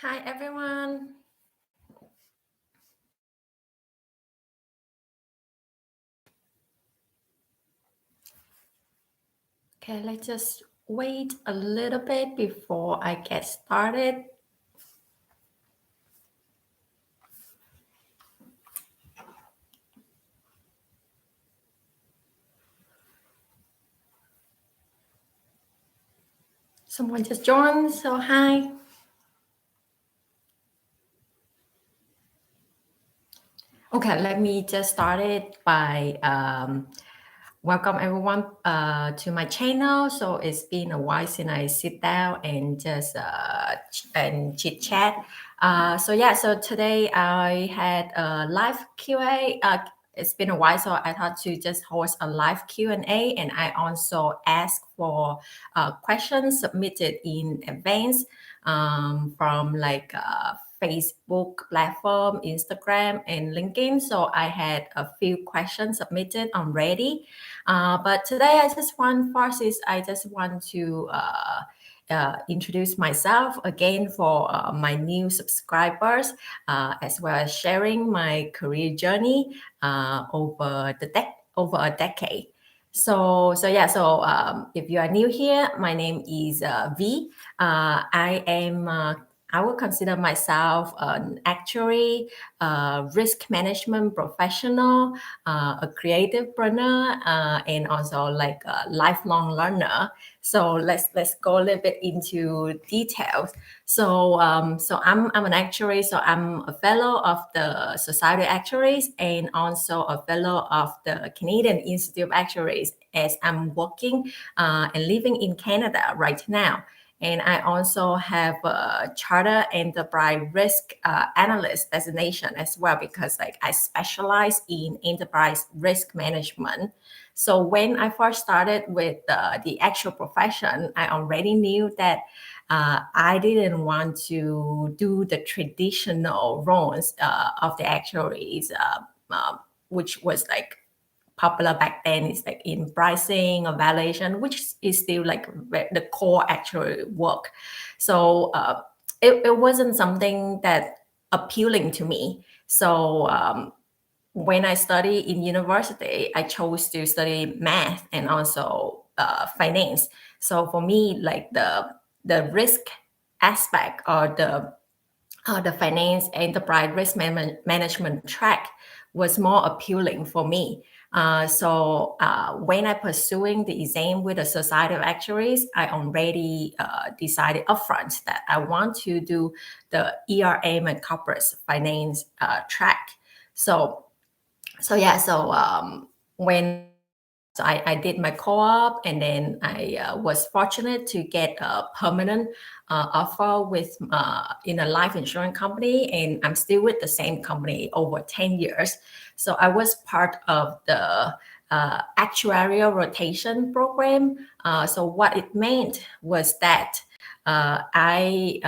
Hi, everyone. Okay, let's just wait a little bit before I get started. Someone just joined, so hi. Okay, let me just start it by welcome everyone to my channel. So it's been a while since I sit down and just and chit chat. So today I had a live QA. It's been a while, so I thought to just host a live Q&A, and I also asked for questions submitted in advance from like Facebook platform, Instagram, and LinkedIn. So I had a few questions submitted already. But today I just want first is I just want to introduce myself again for my new subscribers, as well as sharing my career journey over a decade. So if you are new here, my name is V. I would consider myself an actuary, risk management professional, a creativepreneur, and also like a lifelong learner. So let's go a little bit into details. So I'm an actuary. So I'm a fellow of the Society of Actuaries and also a fellow of the Canadian Institute of Actuaries, as I'm working and living in Canada right now. And I also have a charter enterprise risk analyst designation as well, because like I specialize in enterprise risk management. So when I first started with the actual profession, I already knew that I didn't want to do the traditional roles of the actuaries, which was like popular back then. Is like in pricing or valuation, which is still like the core actual work. So it wasn't something that appealing to me. So when I studied in university, I chose to study math and also finance. So for me, like the risk aspect or the finance enterprise risk management track was more appealing for me. When I pursuing the exam with the Society of Actuaries, I already decided upfront that I want to do the ERM and corporate finance track. When I did my co-op, and then I was fortunate to get a permanent offer with in a life insurance company, and I'm still with the same company over 10 years. So I was part of the actuarial rotation program. So what it meant was that I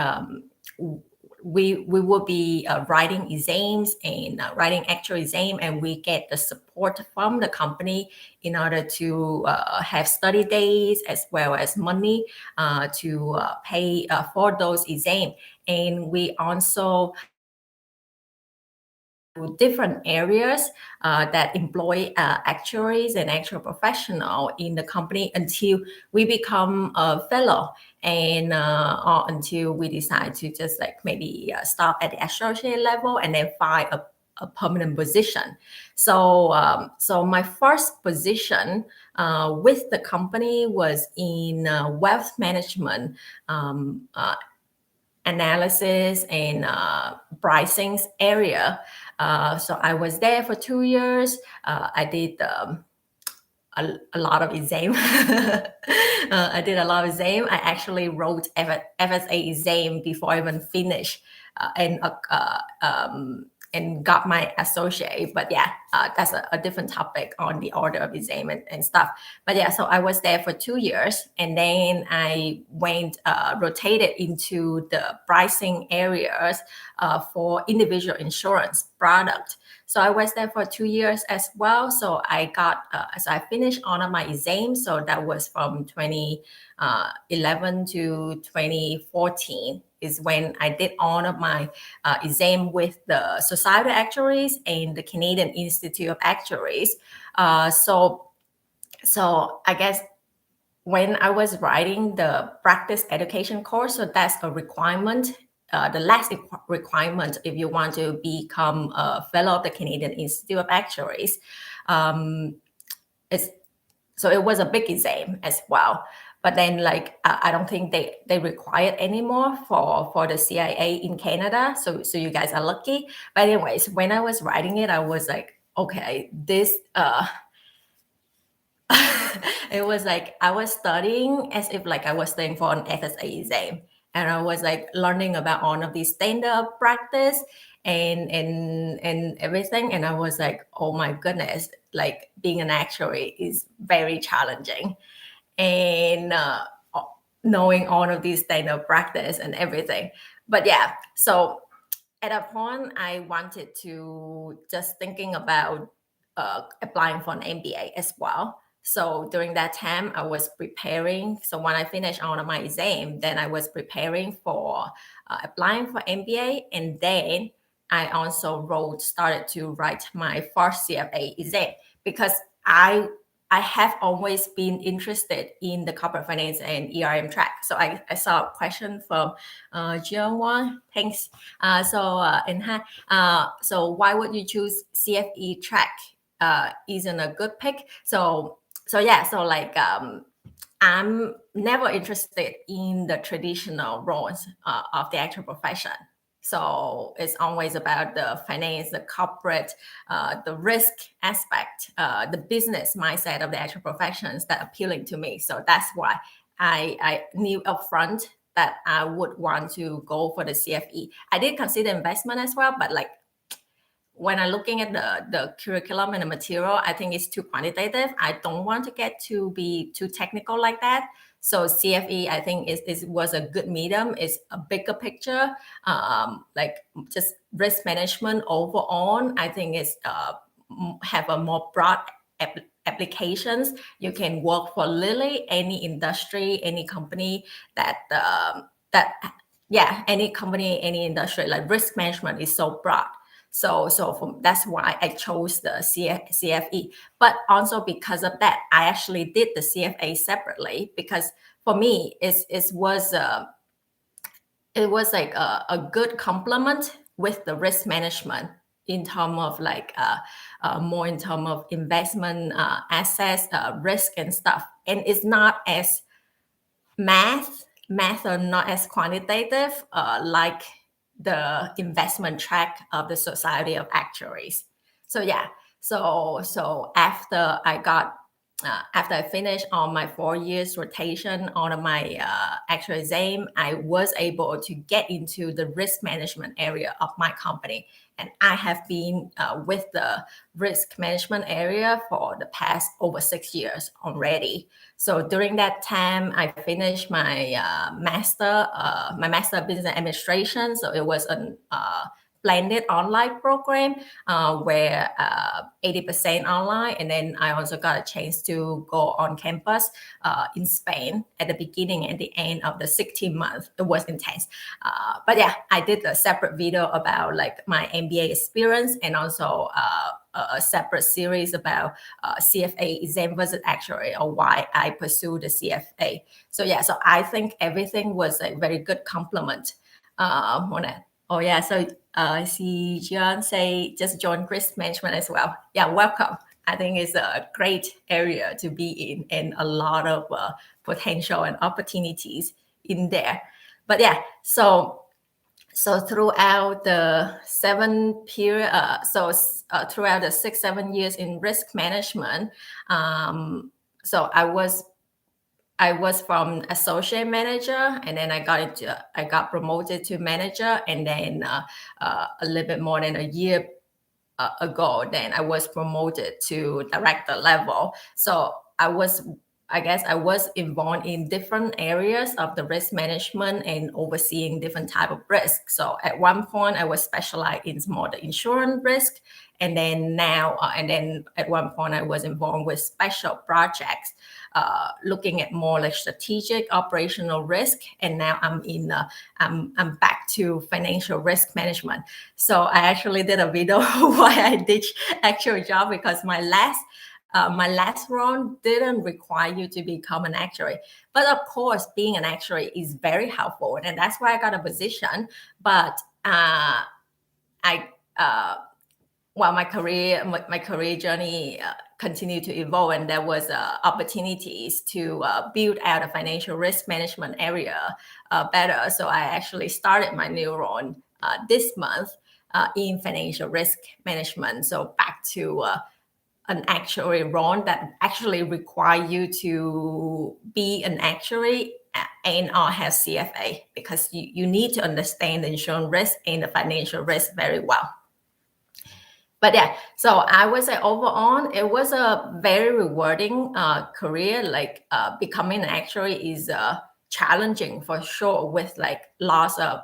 we will be writing exams and writing actual exam, and we get the support from the company in order to have study days as well as money to pay for those exams. And we also different areas that employ actuaries and actual professional in the company until we become a fellow, and or until we decide to just like maybe stop at the associate level and then find a permanent position. So my first position with the company was in wealth management, analysis and pricing area. So I was there for 2 years. I did a lot of exam. I did a lot of exam. I actually wrote FSA exam before I even finished, and got my associate. But yeah, that's a different topic on the order of exam and stuff. But yeah, so I was there for 2 years, and then I went rotated into the pricing areas for individual insurance product. So I was there for 2 years as well. So I finished all of my exams. So that was from 2011 to 2014 is when I did all of my exam with the Society of Actuaries and the Canadian Institute of Actuaries. So I guess when I was writing the practice education course, so that's a requirement, the last requirement if you want to become a fellow of the Canadian Institute of Actuaries. So it was a big exam as well. But then I don't think they require it anymore for the CIA in Canada. So you guys are lucky. But anyways, when I was writing it, I was like, okay, this it was like I was studying as if like I was studying for an FSA exam, and I was like learning about all of these standard of practice and everything, and I was like, oh my goodness, like being an actuary is very challenging, and knowing all of these standard of practice and everything. But yeah, so at a point I wanted to just thinking about applying for an MBA as well. So during that time, I was preparing. So when I finished all of my exam, then I was preparing for applying for MBA, and then I also started to write my first CFA exam because I have always been interested in the corporate finance and ERM track. So I saw a question from Jian Wang. Thanks. So why would you choose CFE track? Isn't a good pick. I'm never interested in the traditional roles of the actual profession. So it's always about the finance, the corporate, the risk aspect, the business mindset of the actual professions that appealing to me. So that's why I knew upfront that I would want to go for the CFE. I did consider investment as well, but like when I'm looking at the curriculum and the material, I think it's too quantitative. I don't want to get to be too technical like that. So CFE, I think was a good medium. It's a bigger picture, like just risk management overall. I think it's have a more broad applications. You can work for literally any industry, any company any company, any industry. Like risk management is so broad. So that's why I chose the CFE. But also because of that, I actually did the CFA separately because for me, it was like a good complement with the risk management in terms of like more in terms of investment assets, risk and stuff. And it's not as math are not as quantitative like the investment track of the Society of Actuaries. So yeah, so after I finished on my 4 years rotation on my actual exam, I was able to get into the risk management area of my company. And I have been with the risk management area for the past over 6 years already. So during that time, I finished my master of business administration. So it was a blended online program where 80% online, and then I also got a chance to go on campus in Spain at the beginning and the end of the 16 months. It was intense, but yeah, I did a separate video about like my MBA experience and also a separate series about CFA exam versus actuary, or why I pursued the CFA. So yeah, so I think everything was a very good complement on it. Oh yeah, so I see John say just join risk management as well. Yeah, welcome. I think it's a great area to be in and a lot of potential and opportunities in there. But yeah, so throughout the throughout the 6-7 years in risk management, so I was from associate manager, and then I got promoted to manager, and then a little bit more than a year ago, then I was promoted to director level. So I guess I was involved in different areas of the risk management and overseeing different type of risk. So at one point I was specialized in more the insurance risk, And then now, and then at one point I was involved with special projects, looking at more like strategic operational risk. And now I'm back to financial risk management. So I actually did a video why I ditched actual job, because my last role didn't require you to become an actuary. But of course, being an actuary is very helpful, and that's why I got a position. But my career journey continued to evolve, and there was opportunities to build out a financial risk management area better. So I actually started my new role this month in financial risk management. So back to an actuary role that actually require you to be an actuary and or have CFA, because you need to understand the insurance risk and the financial risk very well. But yeah, so I would say overall, it was a very rewarding career. Like becoming an actuary is challenging for sure, with like lots of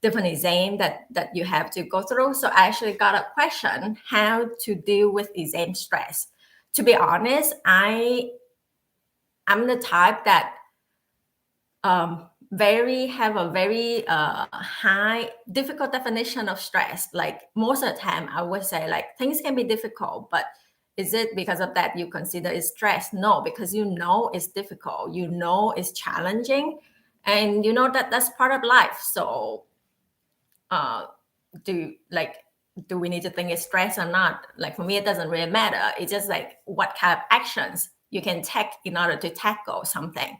different exams that you have to go through. So I actually got a question, how to deal with exam stress. To be honest, I'm the type that have a very high difficult definition of stress. Like most of the time I would say like things can be difficult, but is it because of that you consider it stress? No, because you know it's difficult, you know it's challenging, and you know that that's part of life. So do we need to think it's stress or not? Like for me, it doesn't really matter. It's just like what kind of actions you can take in order to tackle something.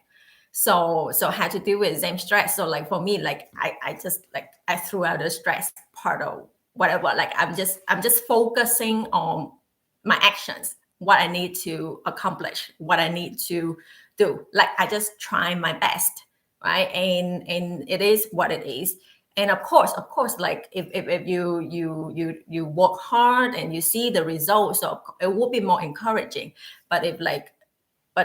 So how to deal with exam stress. So like for me, like I just like I threw out the stress part of whatever. Like I'm just focusing on my actions, what I need to accomplish, what I need to do. Like I just try my best, right? And it is what it is. And of course, like if you work hard and you see the results, so it will be more encouraging. But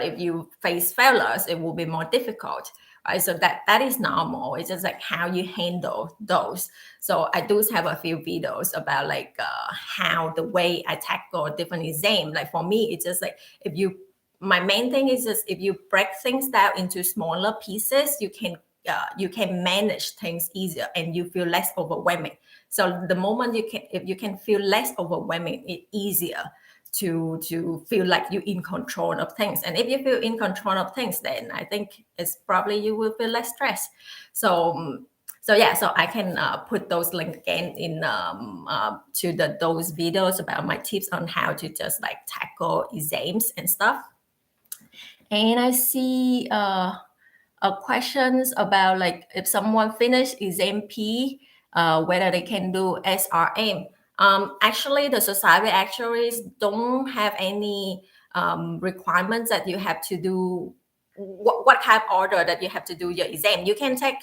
if you face failures, it will be more difficult, right? So that is normal. It's just like how you handle those. So I do have a few videos about like how the way I tackle different exam. Like for me, it's just like my main thing is just if you break things down into smaller pieces, you can manage things easier and you feel less overwhelming. So the moment if you can feel less overwhelming, it's easier to feel like you're in control of things. And if you feel in control of things, then I think it's probably you will feel less stressed. So yeah, so I can put those links again in to those videos about my tips on how to just like tackle exams and stuff. And I see questions about like if someone finished exam P, whether they can do SRM. Actually, the society actuaries don't have any requirements that you have to do what kind of order that you have to do your exam. You can take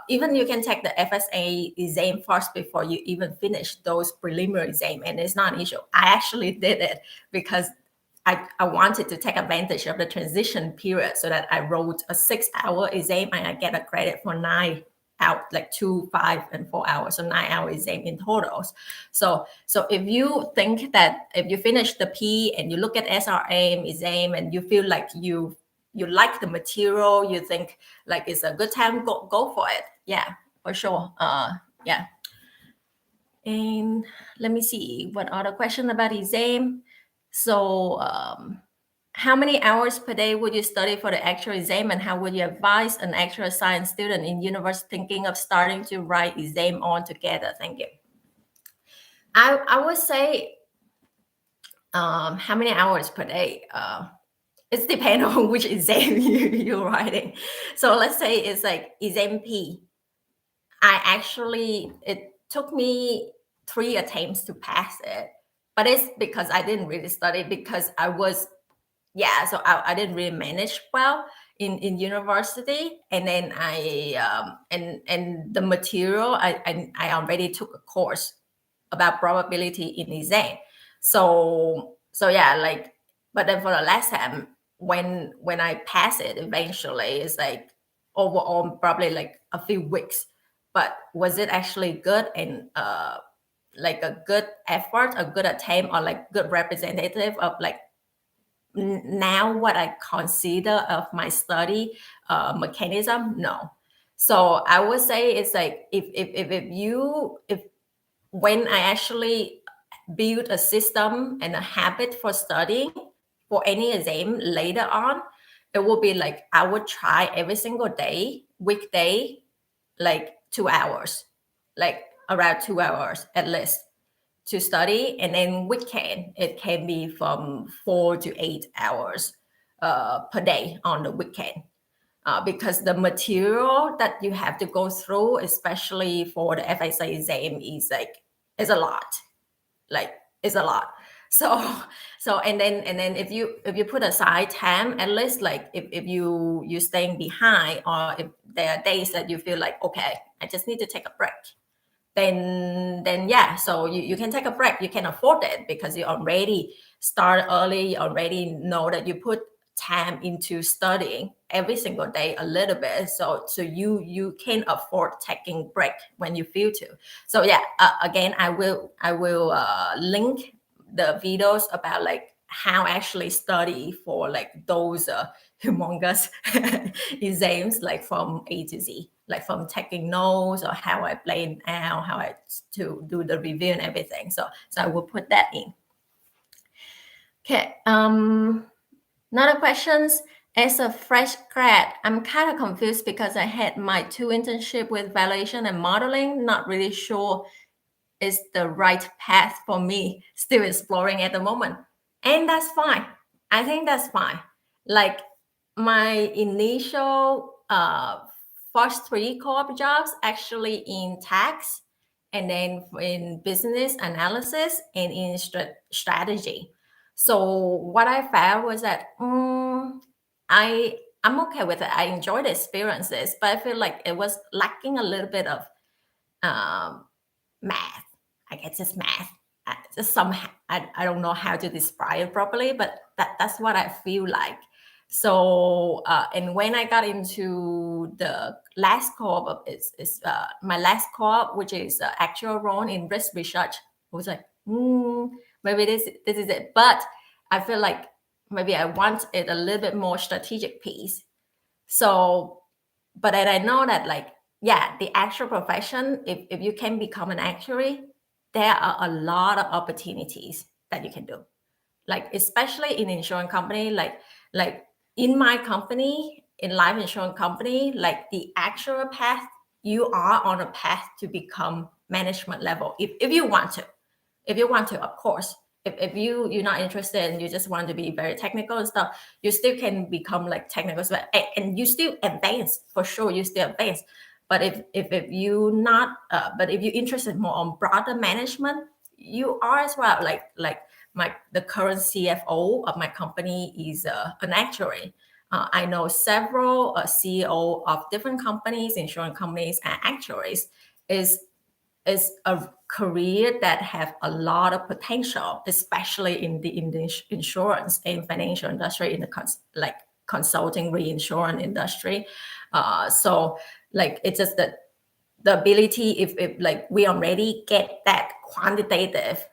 even you can take the FSA exam first before you even finish those preliminary exam, and it's not an issue. I actually did it because I wanted to take advantage of the transition period, so that I wrote a 6-hour exam and I get a credit for 9 out, like 2, 5, and 4 hours, so 9-hour exam in totals. So if you think that if you finish the P and you look at SRM exam and you feel like you like the material, you think like it's a good time, go for it. Yeah, for sure. Yeah. And let me see what other question about exam. So how many hours per day would you study for the actual exam, and how would you advise an actual science student in university thinking of starting to write exam all together? Thank you. I would say how many hours per day? It depends on which exam you're writing. So let's say it's like exam P. It took me 3 attempts to pass it, but it's because I didn't really study, because I didn't really manage well in university. And then and the material, I already took a course about probability in exam. So yeah, like, but then for the last time, when I pass it eventually, it's like overall probably like a few weeks. But was it actually good? And like a good effort, a good attempt, or like good representative of like now what I consider of my study mechanism? No. So I would say it's like if when I actually build a system and a habit for studying for any exam later on, it will be like I would try every single day, weekday, like 2 hours, like around 2 hours at least to study. And then weekend, it can be from 4 to 8 hours per day on the weekend. Because the material that you have to go through, especially for the FSA exam, is a lot. Like it's a lot. So and then if you put aside time, at least like if you staying behind, or if there are days that you feel like, okay, I just need to take a break, then yeah, so you can take a break. You can afford it because you already start early. You already know that you put time into studying every single day a little bit, so you can afford taking break when you feel to. So yeah, again, I will link the videos about like how actually study for like those humongous exams, like from A to Z, like from taking notes or how I plan out, how I to do the review and everything. So I will put that in. Okay. Another questions. As a fresh grad, I'm kind of confused because I had my 2 internship with valuation and modeling. Not really sure is the right path for me. Still exploring at the moment. And that's fine. I think that's fine. Like my initial first 3 co-op jobs actually in tax, and then in business analysis, and in strategy. So what I found was that I'm okay with it. I enjoy the experiences, but I feel like it was lacking a little bit of math. I guess it's math. Just somehow, I don't know how to describe it properly, but that's what I feel like. So and when I got into the last co-op, it's my last co-op, which is actual role in risk research. I was like, maybe this is it. But I feel like maybe I want it a little bit more strategic piece. So, but then I know that like, yeah, the actual profession, if you can become an actuary, there are a lot of opportunities that you can do. Like especially in insurance company, like in my company, in life insurance company, like the actual path, you are on a path to become management level if you want to. If you want to, of course. If you're not interested and you just want to be very technical and stuff, you still can become like technical, and you still advance for sure. You still advance, but if you not, but if you're interested more on broader management, you are as well. Like the current CFO of my company is an actuary. I know several CEO of different companies, insurance companies, and actuaries. Is a career that have a lot of potential, especially in the insurance and financial industry, in the like consulting, reinsurance industry. So like it's just that the ability, if like we already get that quantitative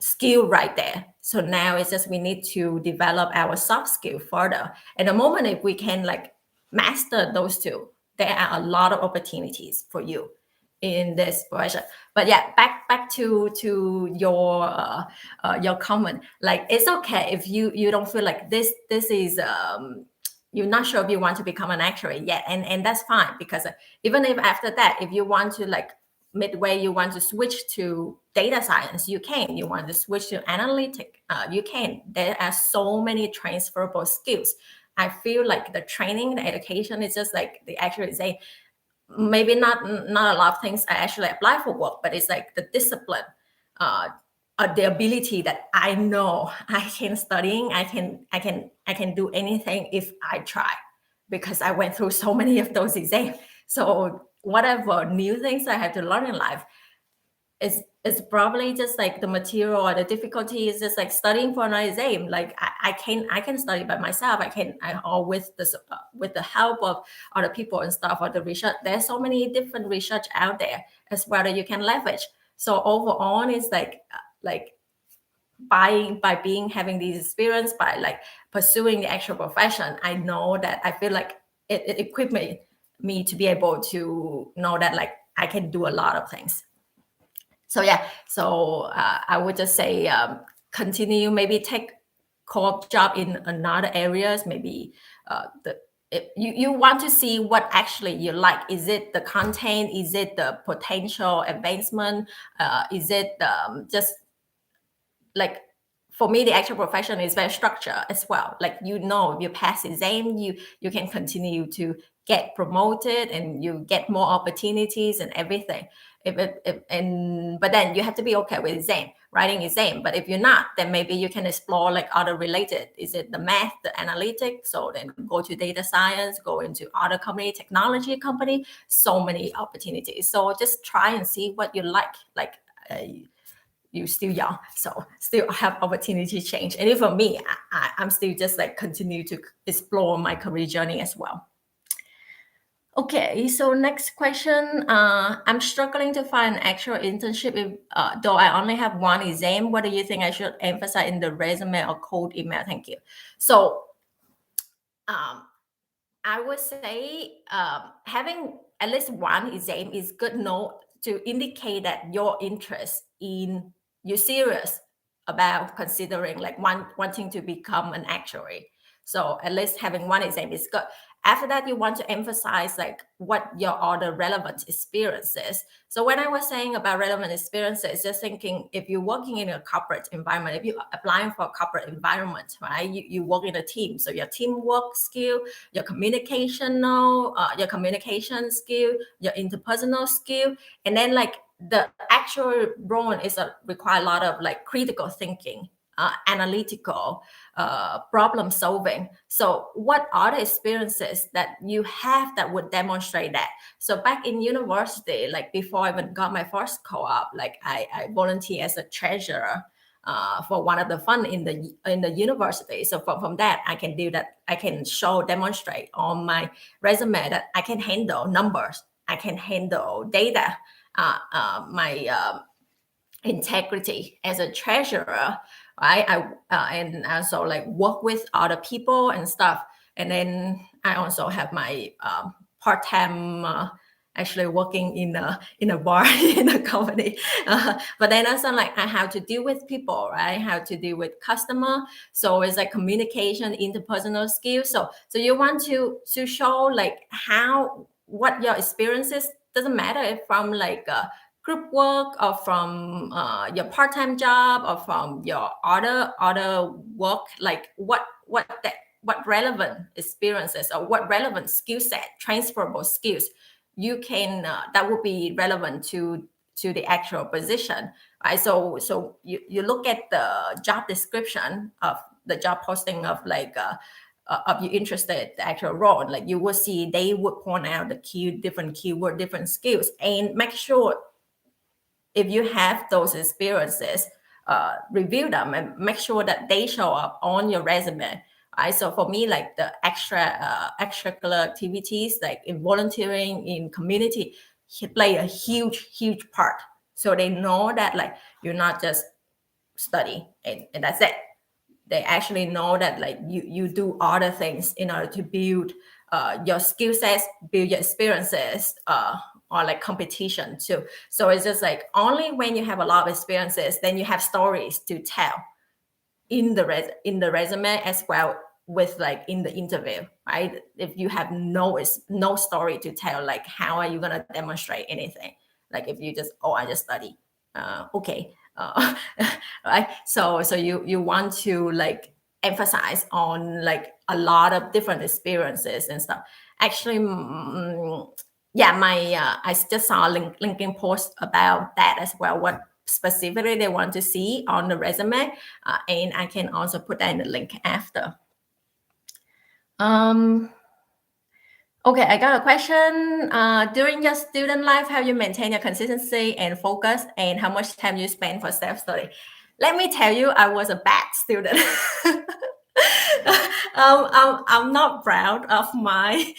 skill right there. So now it's just we need to develop our soft skill further. At the moment, if we can like master those two, there are a lot of opportunities for you in this profession. But yeah, back to your comment. Like it's okay if you don't feel like this is you're not sure if you want to become an actuary yet, and that's fine, because even if after that, if you want to like midway you want to switch to data science, you can. You want to switch to analytic, you can. There are so many transferable skills. I feel like the training, the education is just like the actuary say, maybe not a lot of things I actually apply for work, but it's like the discipline, the ability that I know I can studying, I can do anything if I try, because I went through so many of those exams. So whatever new things I have to learn in life, it's probably just like the material or the difficulty is just like studying for an exam. Like I can study by myself. Or with the help of other people and stuff, or the research. There's so many different research out there as well that you can leverage. So overall, it's like by having these experience, by like pursuing the actual profession, I know that I feel like it equipped me to be able to know that like I can do a lot of things. So yeah, so I would just say continue, maybe take co-op job in another areas, maybe you want to see what actually you like. Is it the content? Is it the potential advancement? Is it just like, for me, the actual profession is very structured as well. Like, you know, if you pass exam, you can continue to get promoted and you get more opportunities and everything. But then you have to be okay with exam, writing exam. But if you're not, then maybe you can explore like other related. Is it the math, the analytics? So then go to data science, go into other company, technology company. So many opportunities. So just try and see what you like. Like. You're still young, so still have opportunity to change. And even for me, I'm still just like continue to explore my career journey as well. Okay, so next question. I'm struggling to find an actual internship though I only have one exam. What do you think I should emphasize in the resume or cold email? Thank you. So I would say having at least one exam is good note to indicate that your interest in, you're serious about considering like wanting to become an actuary. So at least having one exam is good. After that, you want to emphasize like what your other relevant experiences. So when I was saying about relevant experiences, just thinking if you're working in a corporate environment, if you're applying for a corporate environment, right? You work in a team, so your teamwork skill, your communication skill, your interpersonal skill, and then like the actual role is require a lot of like critical thinking, analytical, problem solving. So what are the experiences that you have that would demonstrate that? So back in university, like before I even got my first co-op, like I volunteer as a treasurer for one of the fund in the university. So from that, I can do that. I can demonstrate on my resume that I can handle numbers. I can handle data. My integrity as a treasurer, right? And also like work with other people and stuff. And then I also have my part-time actually working in a bar in a company. But then also like I have to deal with people, right? How to deal with customer. So it's like communication, interpersonal skills. So you want to show like what your experiences, doesn't matter if from like group work or from your part-time job or from your other work, like what relevant experiences or what relevant skill set, transferable skills you can that would be relevant to the actual position, right? So you look at the job description of the job posting of like of you interested the actual role, like you will see they would point out the different keyword, different skills, and make sure if you have those experiences, review them and make sure that they show up on your resume. Right? So for me, like the extracurricular activities, like in volunteering, in community, play a huge part. So they know that like you're not just study and that's it. They actually know that like you do other things in order to build your skill sets, build your experiences, or like competition too. So it's just like only when you have a lot of experiences, then you have stories to tell in the resume as well, with like in the interview, right? If you have no story to tell, like how are you gonna demonstrate anything? Like if you just, oh, I just study, okay, right? So you want to like emphasize on like a lot of different experiences and stuff. Actually, yeah, my I just saw a LinkedIn post about that as well. What specifically they want to see on the resume, and I can also put that in the link after. Okay, I got a question. During your student life, how you maintain your consistency and focus, and how much time you spend for self-study? Let me tell you, I was a bad student. I'm not proud of my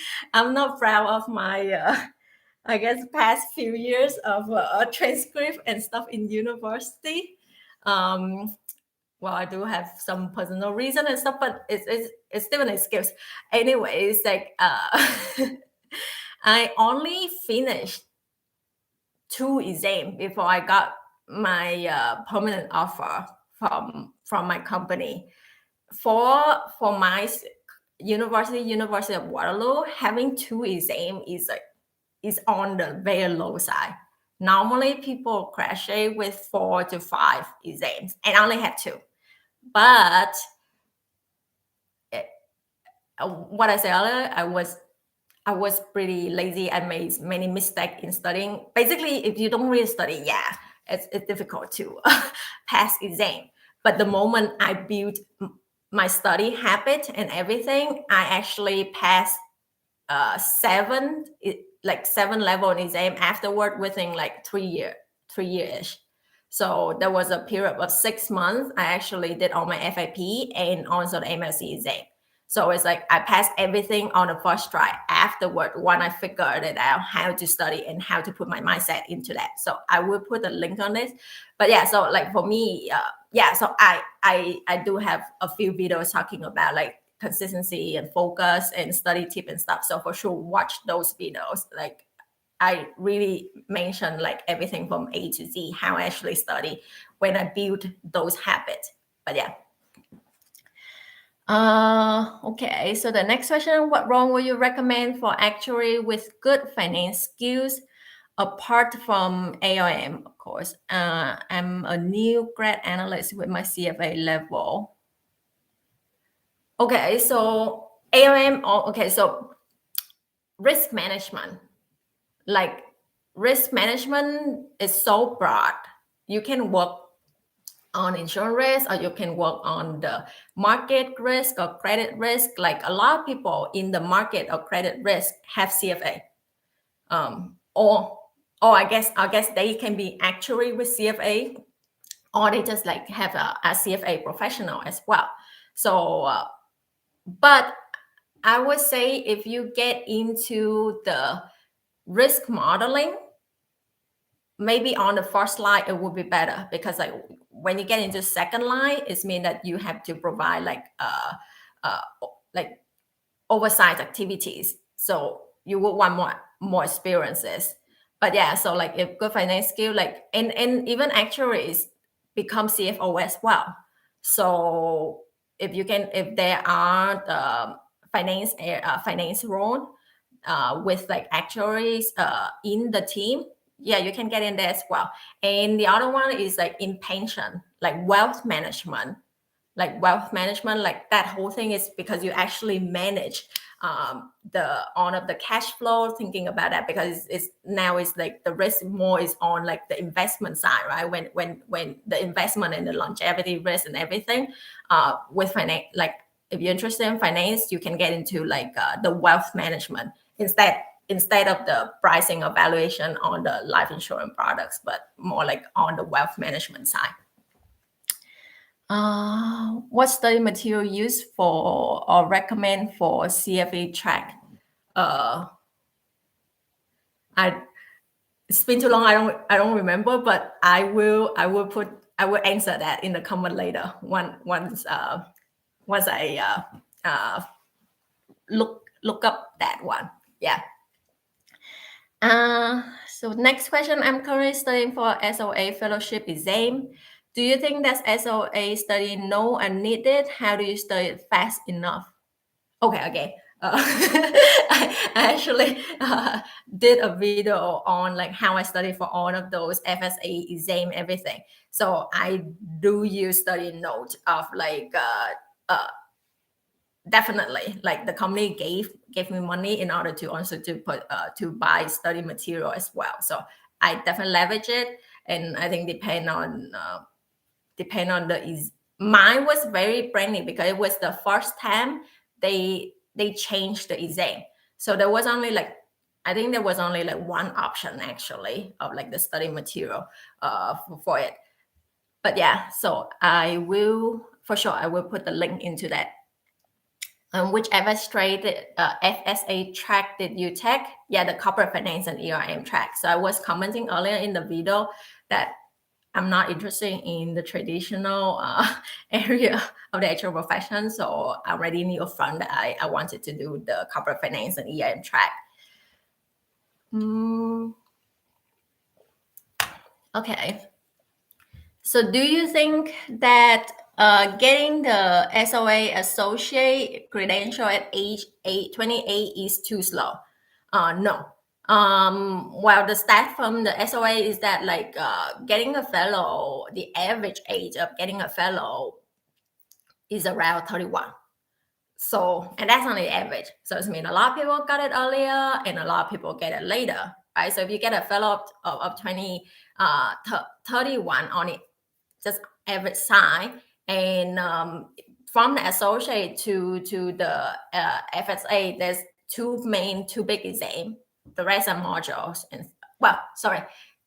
I guess past few years of transcript and stuff in university. Well, I do have some personal reason and stuff, but it's still an excuse. Anyway, it's like I only finished 2 exams before I got my permanent offer from my company. For my University of Waterloo, having 2 exams is on the very low side. Normally, people graduate with 4 to 5 exams, and I only have 2. But what I said earlier, I was pretty lazy. I made many mistakes in studying. Basically, if you don't really study, yeah, it's difficult to pass exam. But the moment I built my study habit and everything, I actually passed 7 level exam afterward within like 3 years. So there was a period of 6 months. I actually did all my FAP and also the MLC exam. So it's like I passed everything on the first try. Afterward, when I figured it out how to study and how to put my mindset into that. So I will put a link on this. But yeah, so like for me, so I do have a few videos talking about like consistency and focus and study tip and stuff. So for sure, watch those videos. Like I really mentioned like everything from A to Z, how I actually study when I build those habits. But yeah. Okay, so the next question, what role would you recommend for actuary with good finance skills apart from AOM, of course? I'm a new grad analyst with my CFA level. Okay, so AOM, okay, so risk management. Like risk management is so broad. You can work on insurance risk, or you can work on the market risk or credit risk. Like a lot of people in the market or credit risk have CFA, or I guess they can be actuary with CFA, or they just like have a CFA professional as well. So, but I would say if you get into the risk modeling, maybe on the first line it would be better, because like when you get into second line, it means that you have to provide like oversight activities. So you would want more experiences. But yeah, so like if good finance skill, like and even actuaries become CFO as well. So if there are the finance role with like actuaries in the team, yeah, you can get in there as well. And the other one is like in pension, like wealth management. Like that whole thing is because you actually manage the cash flow, thinking about that, because it's like the risk more is on like the investment side, right? When the investment and the longevity risk and everything with finance, like if you're interested in finance, you can get into like the wealth management instead of the pricing or valuation on the life insurance products, but more like on the wealth management side. What study material used for or recommend for CFA track? It's been too long. I don't remember, but I will answer that in the comment later once I look up that one. Yeah. So next question, I'm currently studying for SOA fellowship exam. Do you think that SOA study no and needed? How do you study it fast enough? Okay. I actually did a video on like how I study for all of those FSA exam, everything. So I do use study note of like definitely like the company gave me money in order to also to buy study material as well. So I definitely leverage it, and I think depend on mine was very brand new because it was the first time they changed the exam. So there was only like one option actually of like the study material for it. But yeah, so I will put the link into that. Whichever straight FSA track did you take? Yeah, the corporate finance and ERM track. So I was commenting earlier in the video that I'm not interested in the traditional area of the actual profession. So I already knew upfront that I wanted to do the corporate finance and ERM track. Okay. So do you think that getting the SOA associate credential at age 28 is too slow? No. Well, the stat from the SOA is that like getting a fellow, the average age of getting a fellow is around 31. So, and that's only the average. So it means a lot of people got it earlier and a lot of people get it later, right? So if you get a fellow of 31 on it, just average sign, and from the associate to the FSA, there's two big exam. The rest are modules, and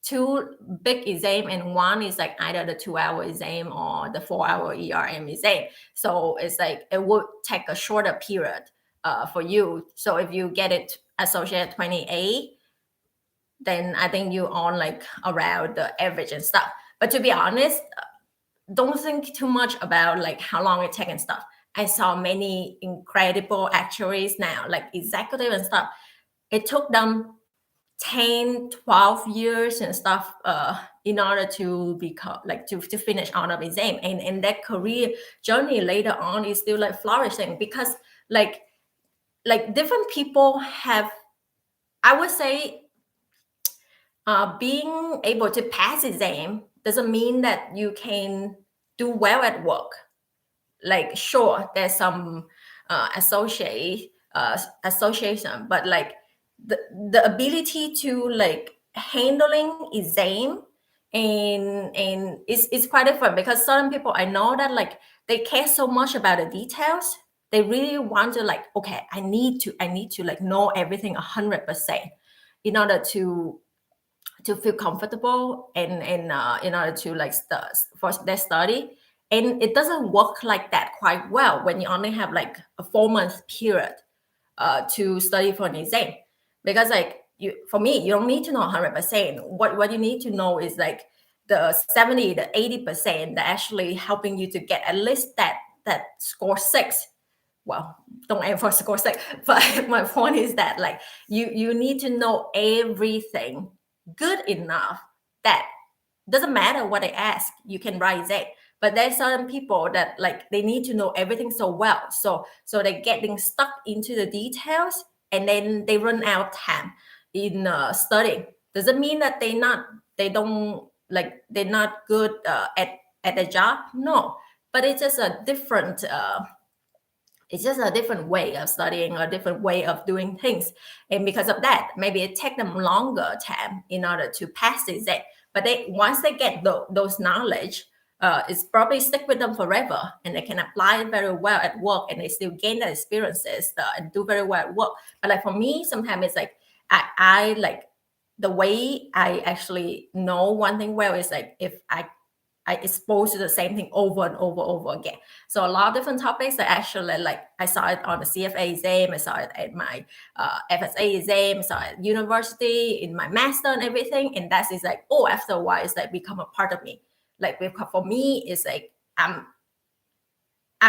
two big exam, and one is like either the 2-hour exam or the 4-hour ERM exam. So it's like it would take a shorter period for you. So if you get it associate 28, then I think you on like around the average and stuff. But to be honest, don't think too much about like how long it takes and stuff. I saw many incredible actuaries now, like executive and stuff. It took them 10, 12 years and stuff in order to become like to finish out of exam, and that career journey later on is still like flourishing, because like different people have, I would say, being able to pass exam doesn't mean that you can do well at work. Like sure, there's some association, but like the ability to like handling exam and it's quite different, because certain people I know that like they care so much about the details. They really want to like, okay, I need to like know everything 100% in order to feel comfortable and in order to like for their study. And it doesn't work like that quite well when you only have like a 4-month period to study for an exam, because like for me, you don't need to know 100%. What you need to know is like the 70 to 80% that actually helping you to get at least that score 6. Well, don't aim for score 6, but my point is that like you need to know everything good enough that doesn't matter what they ask, you can write it. But there's certain people that like they need to know everything so well, so they're getting stuck into the details, and then they run out of time in studying. Doesn't mean that they're not good at the job. No, but it's just a different way of studying, a different way of doing things. And because of that, maybe it takes them longer time in order to pass the exam. But once they get those knowledge, it's probably stick with them forever, and they can apply it very well at work, and they still gain the experiences and do very well at work. But like for me, sometimes it's like I like the way I actually know one thing well is like if I exposed to the same thing over and over again. So a lot of different topics that actually like I saw it on the CFA exam, I saw it at my FSA exam, I saw it at university, in my master and everything. And that is like, oh, after a while, it's like become a part of me. Like for me, it's like I'm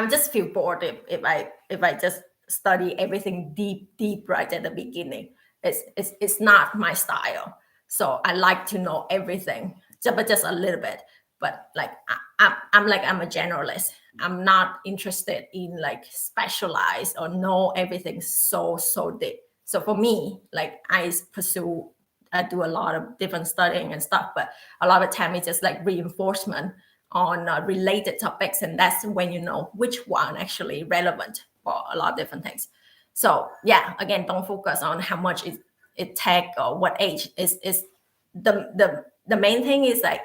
just feel bored if I just study everything deep right at the beginning. It's not my style. So I like to know everything, but just a little bit. But like I'm a generalist. I'm not interested in like specialize or know everything so deep. So for me, like I do a lot of different studying and stuff, but a lot of time it's just like reinforcement on related topics, and that's when you know which one actually relevant for a lot of different things. So yeah, again, don't focus on how much it take or what age is the main thing is like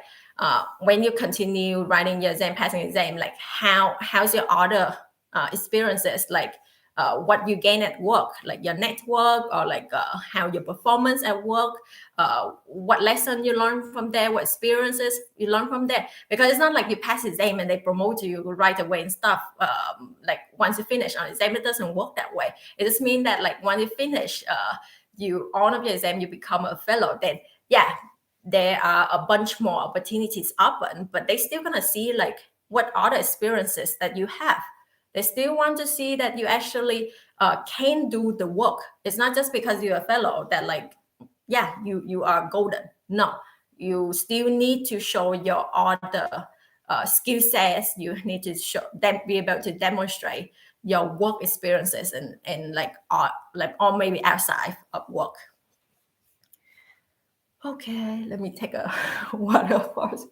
when you continue writing your exam, passing exam, like how's your other experiences, like what you gain at work, like your network, or like how your performance at work, what lesson you learn from there, what experiences you learn from there. Because it's not like you pass exam and they promote you right away and stuff. Like once you finish an exam, it doesn't work that way. It just means that like once you finish you on of your exam, you become a fellow, then yeah, there are a bunch more opportunities open, but they still gonna see like what are the experiences that you have. They still want to see that you actually can do the work. It's not just because you're a fellow that like, yeah, you are golden. No, you still need to show your other skill sets. You need to show them, be able to demonstrate your work experiences and like or maybe outside of work. Okay, let me take a water first.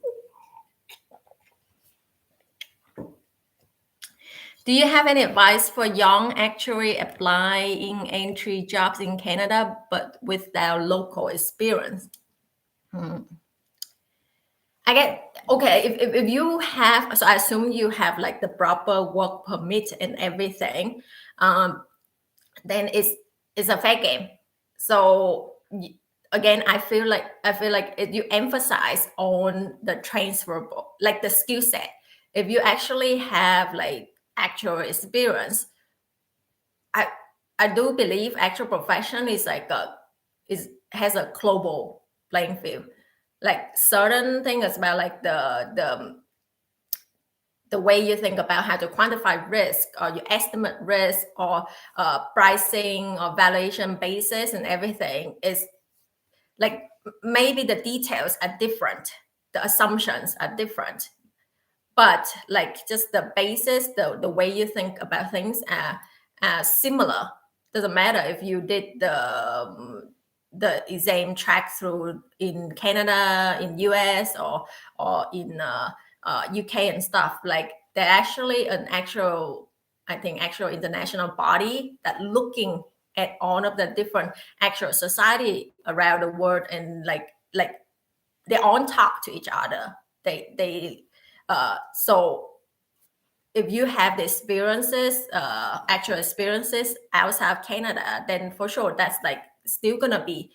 Do you have any advice for young actuary applying entry jobs in Canada but without local experience? I get, okay, if you have, so I assume you have like the proper work permit and everything, then it's a fair game. So again, I feel like you emphasize on the transferable, like the skill set. If you actually have like actual experience, I do believe actual profession is like has a global playing field. Like certain things about like the way you think about how to quantify risk, or you estimate risk, or pricing or valuation basis and everything is like maybe the details are different, the assumptions are different, but like just the basis, the way you think about things are similar. Doesn't matter if you did the exam track through in Canada, in US, or in UK and stuff. Like they're actually an actual, I think, actual international body that looking at all of the different actual society around the world, and like they all talk to each other. They so if you have the experiences, actual experiences outside of Canada, then for sure that's like still gonna be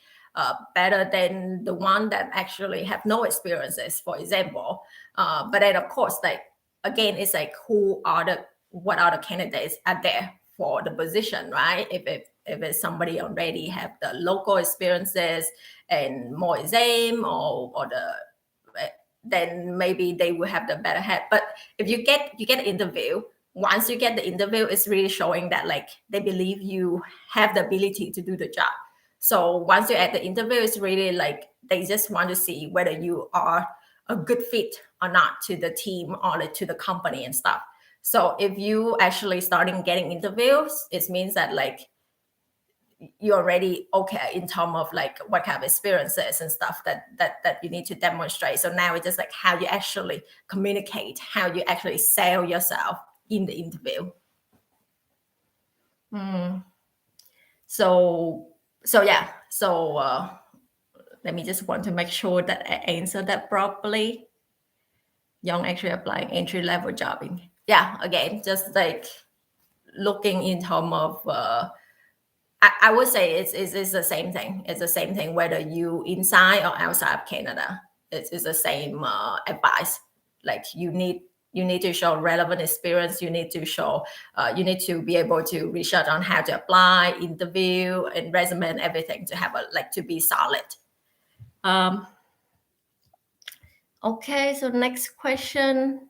better than the one that actually have no experiences, for example. But then of course, like again, it's like what are the candidates are there for the position, right? If it's somebody already have the local experiences and more exam, or the then maybe they will have the better head. But if you get an interview, once you get the interview, it's really showing that like they believe you have the ability to do the job. So once you're at the interview, it's really like they just want to see whether you are a good fit or not to the team or to the company and stuff. So if you actually starting getting interviews, it means that like you're already okay in terms of like what kind of experiences and stuff that you need to demonstrate. So now it's just like how you actually communicate, how you actually sell yourself in the interview. So yeah. So let me just want to make sure that I answer that properly. Young actually applying entry level jobbing. Yeah, again, just like looking in terms of I would say it's the same thing. It's the same thing whether you inside or outside of Canada. It's the same advice. Like you need to show relevant experience. You need to show you need to be able to research on how to apply, interview, and resume and everything to have to be solid. Okay, so next question.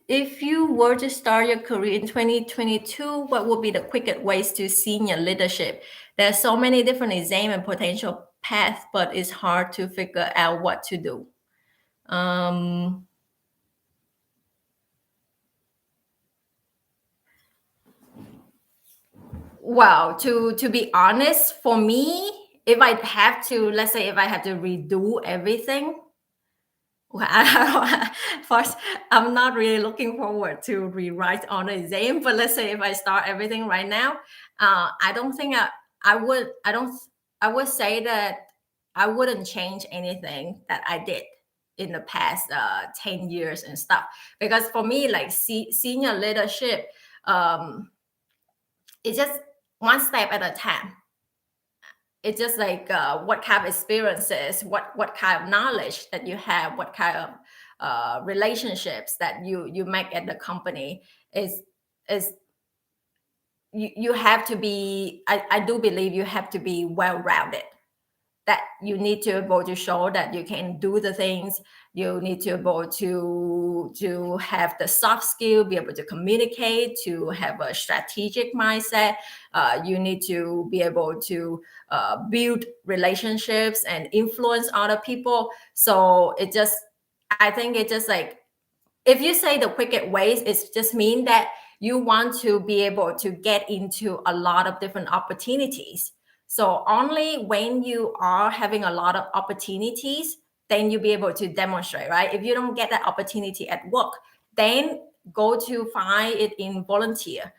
If you were to start your career in 2022, what would be the quickest ways to senior leadership? There are so many different exam and potential paths, but it's hard to figure out what to do. Well, to be honest, for me, if I have to, let's say if I had to redo everything, well, first, I'm not really looking forward to rewrite on the exam. But let's say if I start everything right now, I don't think I would. I would say that I wouldn't change anything that I did in the past 10 years and stuff. Because for me, like senior leadership, it's just one step at a time. It's just like what kind of experiences, what kind of knowledge that you have, what kind of relationships that you make at the company is you have to be. I do believe you have to be well-rounded. That you need to be able to show that you can do the things. You need to be able to have the soft skill, be able to communicate, to have a strategic mindset. You need to be able to build relationships and influence other people. So I think it just like, if you say the quickest ways, it just mean that you want to be able to get into a lot of different opportunities. So only when you are having a lot of opportunities, then you'll be able to demonstrate, right? If you don't get that opportunity at work, then go to find it in volunteer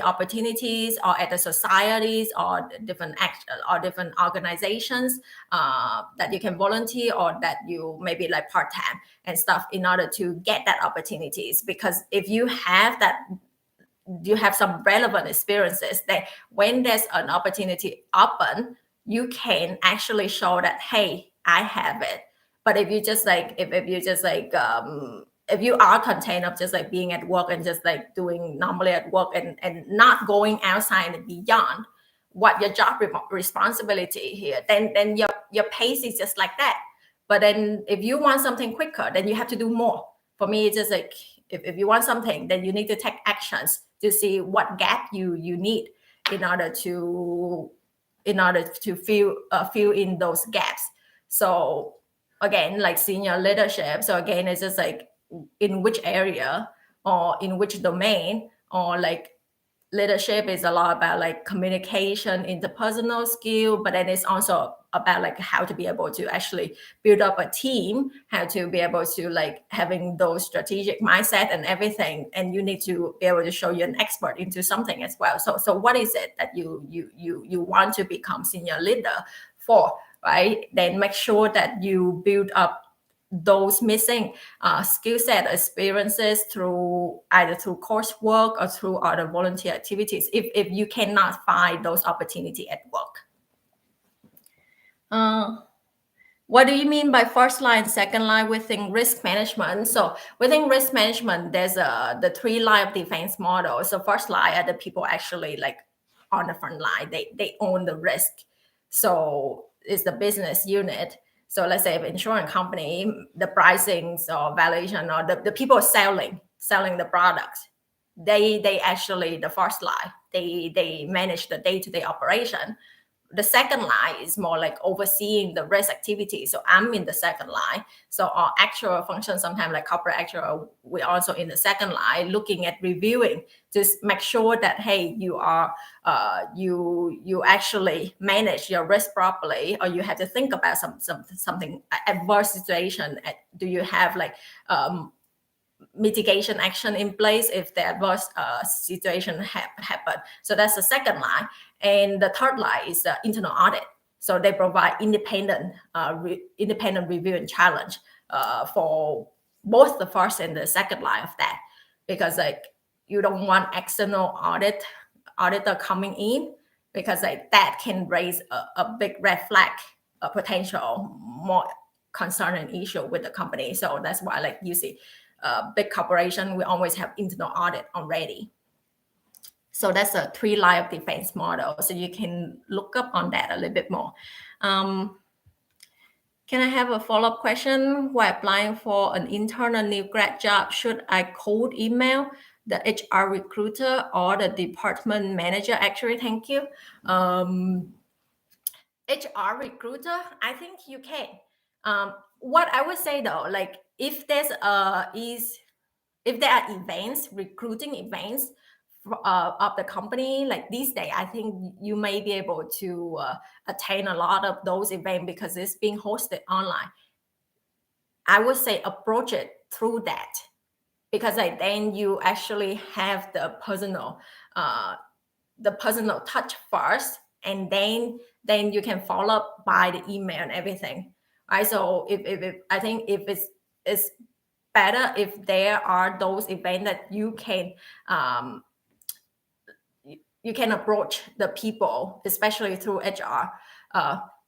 opportunities, or at the societies, or different organizations that you can volunteer, or that you maybe like part-time and stuff, in order to get that opportunities. Because if you have that, you have some relevant experiences, that when there's an opportunity open, you can actually show that, hey, I have it. But if you just like, if you are content of just like being at work and just like doing normally at work, and not going outside and beyond what your job responsibility here, then your pace is just like that. But then if you want something quicker, then you have to do more. For me, it's just like, if you want something, then you need to take actions to see what gap you need in order to fill in those gaps. So again, like senior leadership. So again, it's just like, in which area or in which domain, or like leadership is a lot about like communication, interpersonal skill, but then it's also about like how to be able to actually build up a team, how to be able to like having those strategic mindset and everything. And you need to be able to show you're an expert into something as well. So what is it that you want to become senior leader for, right? Then make sure that you build up those missing skill set experiences through either through coursework or through other volunteer activities, if you cannot find those opportunities at work. What do you mean by first line, second line within risk management? So within risk management, there's the 3 line of defense model. So first line are the people actually like on the front line, they own the risk. So it's the business unit. So let's say if insurance company, the pricings or valuation, or the people selling the products, they actually the first line, they manage the day-to-day operation. The second line is more like overseeing the risk activity. So I'm in the second line. So our actual function, sometimes like corporate actual, we're also in the second line, looking at reviewing, just make sure that, hey, you are you actually manage your risk properly, or you have to think about something adverse situation. Do you have like mitigation action in place if the adverse situation happen? So that's the second line. And the third line is the internal audit. So they provide independent review and challenge for both the first and the second line of that, because like you don't want external auditor coming in, because like that can raise a big red flag, a potential more concerning issue with the company. So that's why like you see big corporation, we always have internal audit already. So that's a 3 line of defense model. So you can look up on that a little bit more. Can I have a follow-up question? While applying for an intern or new grad job, should I cold email the HR recruiter or the department manager? Actually, thank you. HR recruiter, I think you can. What I would say though, like if there are events, recruiting events of the company, like these days, I think you may be able to attain a lot of those events because it's being hosted online. I would say approach it through that, because like then you actually have the personal touch first, and then you can follow up by the email and everything, right? So if I think if it's better if there are those events that you can approach the people, especially through HR.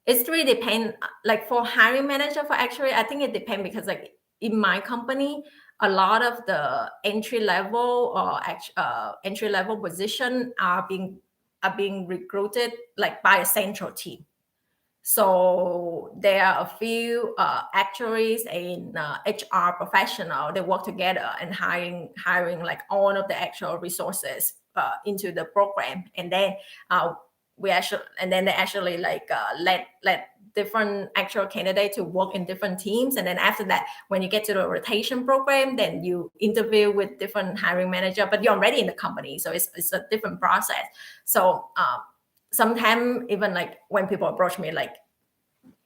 It's really depend. Like for hiring manager for Actuary, I think it depends because like in my company, a lot of the entry level position are being recruited like by a central team. So there are a few actuaries and HR professional. They work together and hiring like all of the actual resources into the program, and then they actually like let different actual candidates to work in different teams, and then after that, when you get to the rotation program, then you interview with different hiring manager, but you're already in the company, so it's a different process. So sometimes even like when people approach me, like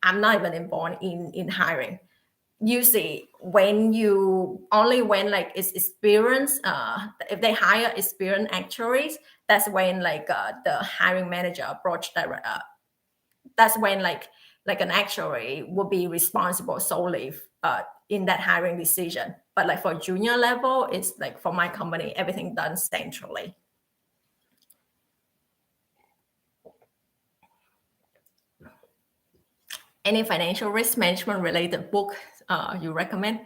I'm not even involved in hiring. Usually when like it's experience, if they hire experienced actuaries, that's when like the hiring manager approach direct. That's when like an actuary will be responsible solely in that hiring decision. But like for junior level, it's like for my company, everything done centrally. Any financial risk management related book you recommend?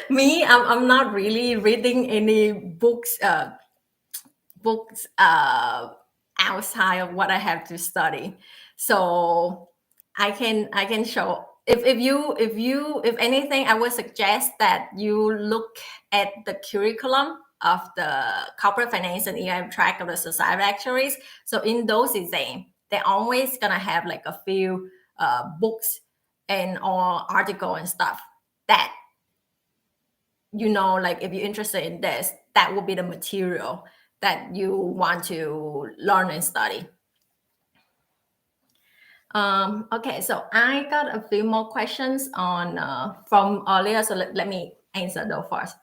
Me, I'm not really reading any books outside of what I have to study. So I can show if anything, I would suggest that you look at the curriculum of the corporate finance and EIM track of the Society of Actuaries. So in those exams, they're always gonna have like a few books and or article and stuff that like if you're interested in this, that will be the material that you want to learn and study. Okay, so I got a few more questions on from earlier, so let me answer those first.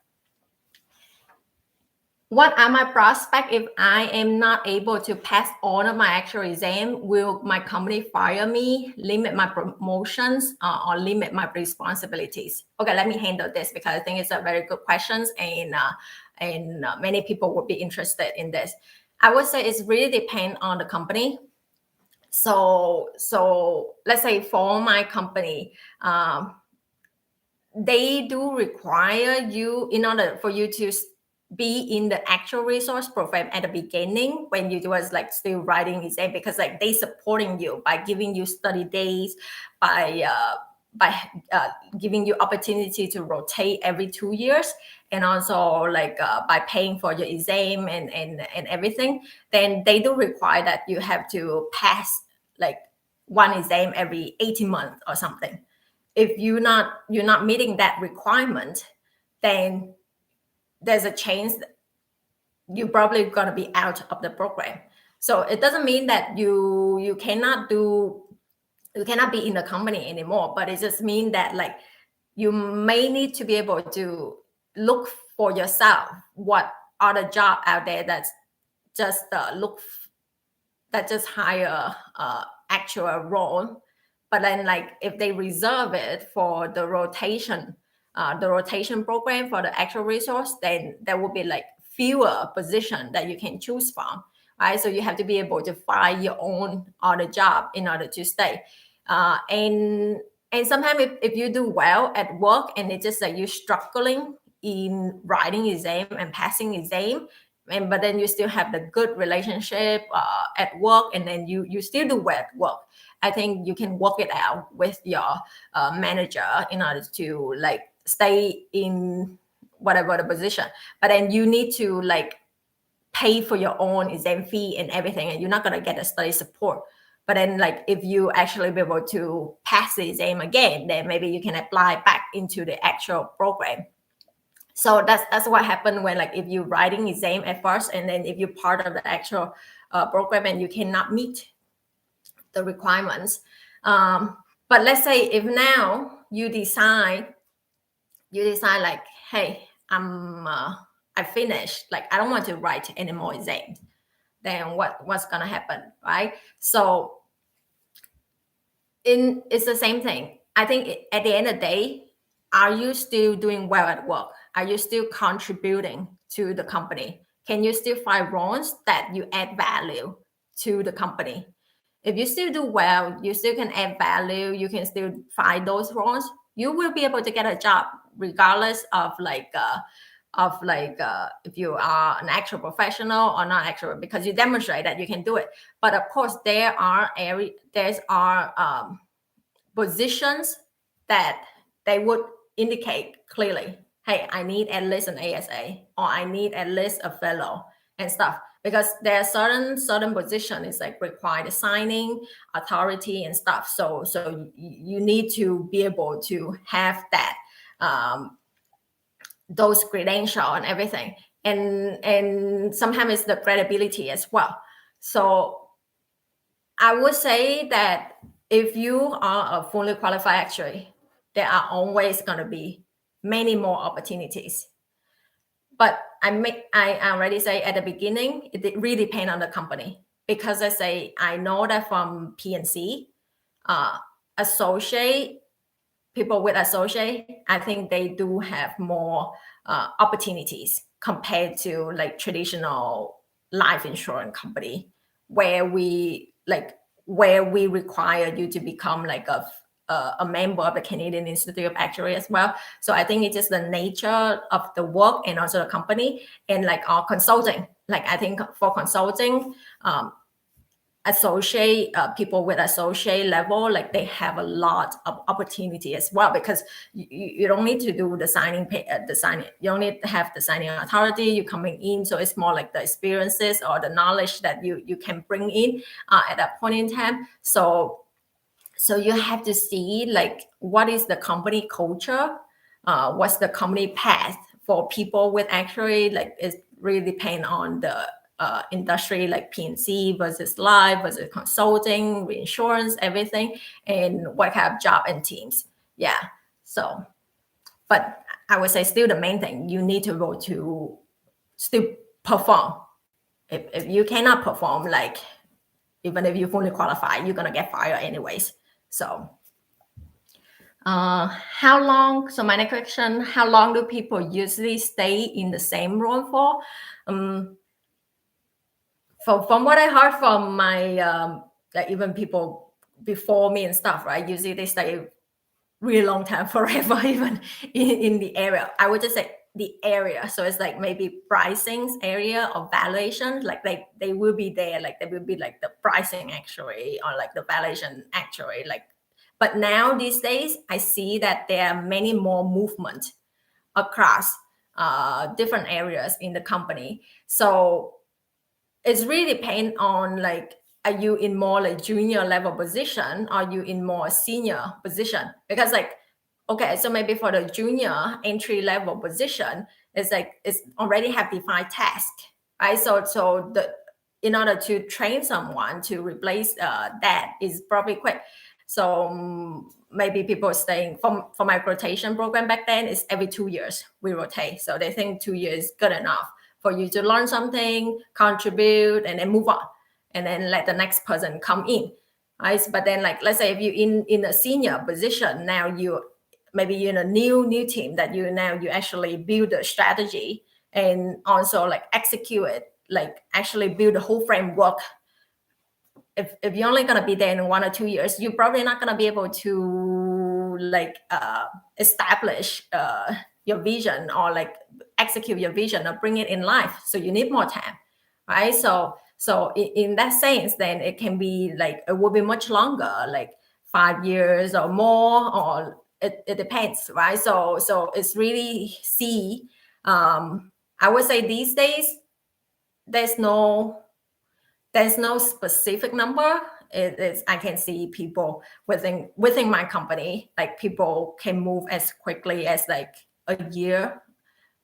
What are my prospects if I am not able to pass all of my actual exam? Will my company fire me, limit my promotions, or limit my responsibilities? Okay, let me handle this because I think it's a very good question, and many people would be interested in this. I would say it's really depend on the company. So let's say for my company, they do require you in order for you to be in the actual resource program at the beginning when you was like still writing exam, because like they supporting you by giving you study days, by giving you opportunity to rotate every 2 years, and also like by paying for your exam and everything. Then they do require that you have to pass like one exam every 18 months or something. If you're not meeting that requirement, then there's a chance that you're probably going to be out of the program. So it doesn't mean that you cannot be in the company anymore, but it just means that like you may need to be able to look for yourself what are the job out there that's just hire actual role. But then like if they reserve it for the rotation program for the actual resource, then there will be like fewer position that you can choose from, right? So you have to be able to find your own other job in order to stay. And sometimes if you do well at work and it's just like you're struggling in writing exam and passing exam, but then you still have the good relationship at work, and then you still do well at work, I think you can work it out with your manager in order to like stay in whatever the position. But then you need to like pay for your own exam fee and everything, and you're not going to get a study support. But then like if you actually be able to pass the exam again, then maybe you can apply back into the actual program. So that's what happened when like if you're writing exam at first, and then if you're part of the actual program and you cannot meet the requirements. But let's say if now you decide like, hey, I finished, like I don't want to write any more exams, then what's gonna happen, right? So it's the same thing. I think at the end of the day, are you still doing well at work? Are you still contributing to the company? Can you still find roles that you add value to the company? If you still do well, you still can add value, you can still find those roles, you will be able to get a job regardless of if you are an actual professional or not actual, because you demonstrate that you can do it. But of course, there are positions that they would indicate clearly, hey, I need at least an ASA, or I need at least a fellow and stuff, because there are certain positions is like require the signing authority and stuff. So you need to be able to have that those credentials and everything, and sometimes it's the credibility as well. So I would say that if you are a fully qualified actuary, there are always going to be many more opportunities. But I already say at the beginning, it really depends on the company, because I know that from P&C, associate people with associate, I think they do have more opportunities compared to like traditional life insurance company, where we require you to become like a member of the Canadian Institute of Actuary as well. So I think it's just the nature of the work and also the company, and like our consulting. Like I think for consulting, associate people with associate level, like they have a lot of opportunity as well, because you don't need to do the signing you don't need to have the signing authority, you coming in. So it's more like the experiences or the knowledge that you can bring in at that point in time. So you have to see like what is the company culture, what's the company path for people with actuary. Like it really depends on the industry, like P&C versus life versus consulting, reinsurance, everything, and what kind of job and teams. Yeah. So, but I would say still the main thing, you need to go to still perform. If you cannot perform, like even if you fully qualify, you're gonna get fired anyways. So how long, so my next question, how long do people usually stay in the same role for? From what I heard from my like even people before me and stuff, right? Usually they stay really long time, forever, even in the area. I would just say the area. So it's like maybe pricing area or valuation, like they will be there, like they will be like the pricing actuary or like the valuation actuary. Like, but now these days I see that there are many more movement across different areas in the company. So it's really depend on like, are you in more like junior level position, or are you in more senior position? Because like, okay, so maybe for the junior entry level position, it's like it's already have defined task, right? So the in order to train someone to replace that is probably quick. So maybe people staying for my rotation program back then is every 2 years we rotate. So they think 2 years is good enough for you to learn something, contribute, and then move on, and then let the next person come in, right? But then, like, let's say if you in a senior position, now you maybe you're in a new team that you actually build a strategy and also like execute it, like actually build the whole framework. If you're only gonna be there in 1 or 2 years, you're probably not gonna be able to like establish your vision or like execute your vision or bring it in life. So you need more time, right? So in that sense, then it can be like it will be much longer, like 5 years or more, or it depends, right? So it's really I would say these days there's no specific number. It's I can see people within my company, like people can move as quickly as like a year.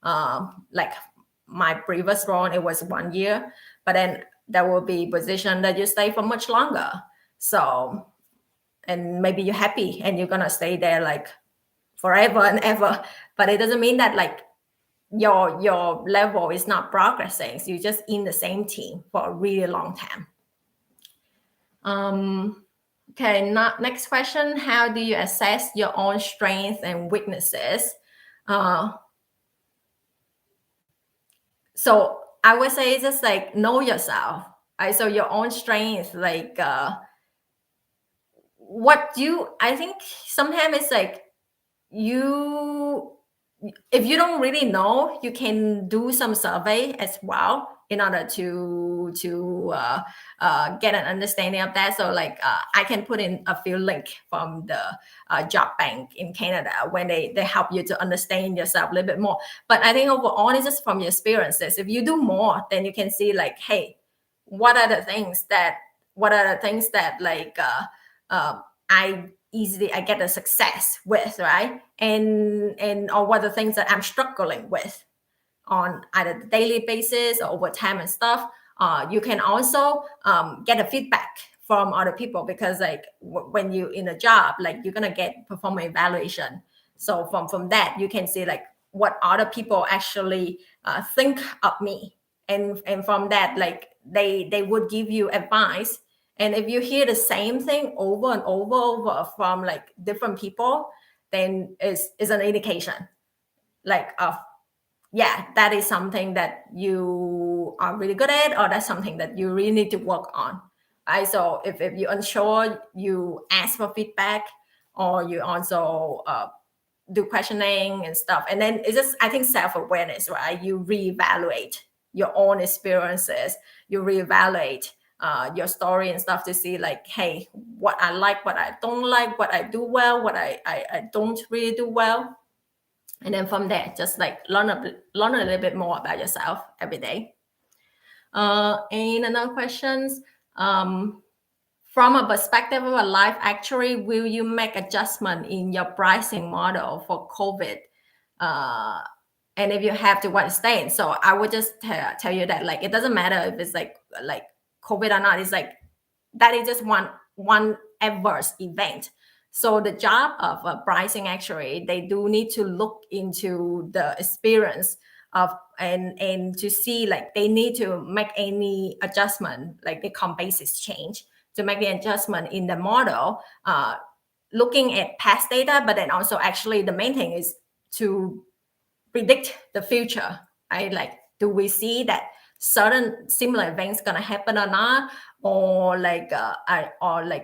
Like my previous role, it was 1 year, but then there will be position that you stay for much longer. So, and maybe you're happy and you're gonna stay there like forever and ever, but it doesn't mean that like your level is not progressing. So you're just in the same team for a really long time. Okay, next question. How do you assess your own strengths and weaknesses? So I would say just like know yourself, right? So your own strengths, like I think sometimes it's like you, if you don't really know, you can do some survey as well in order to get an understanding of that. So like I can put in a few link from the job bank in Canada when they help you to understand yourself a little bit more. But I think overall it's just from your experiences. If you do more, then you can see like, hey, what are the things that like I get a success with, right? And or what are the things that I'm struggling with on either the daily basis or over time and stuff. You can also get a feedback from other people, because like when you in a job, like you're gonna get performance evaluation. So from that you can see like what other people actually think of me, and from that like they would give you advice. And if you hear the same thing over and over from like different people, then is an indication like of, yeah, that is something that you are really good at, or that's something that you really need to work on, right? So if you're unsure, you ask for feedback, or you also do questioning and stuff. And then it's just, I think, self-awareness, right? You reevaluate your own experiences, you reevaluate your story and stuff to see like, hey, what I like, what I don't like, what I do well, what I don't really do well. And then from there, just like learn a little bit more about yourself every day. And another questions, from a perspective of a life actuary, will you make adjustment in your pricing model for COVID? And if you have to, what extent? So I would just tell you that like it doesn't matter if it's like COVID or not. It's like that is just one adverse event. So the job of a pricing actuary, they do need to look into the experience of and to see like they need to make any adjustment, like the comp basis change to make the adjustment in the model, looking at past data, but then also actually the main thing is to predict the future, right? Like, do we see that certain similar events gonna happen or not, or like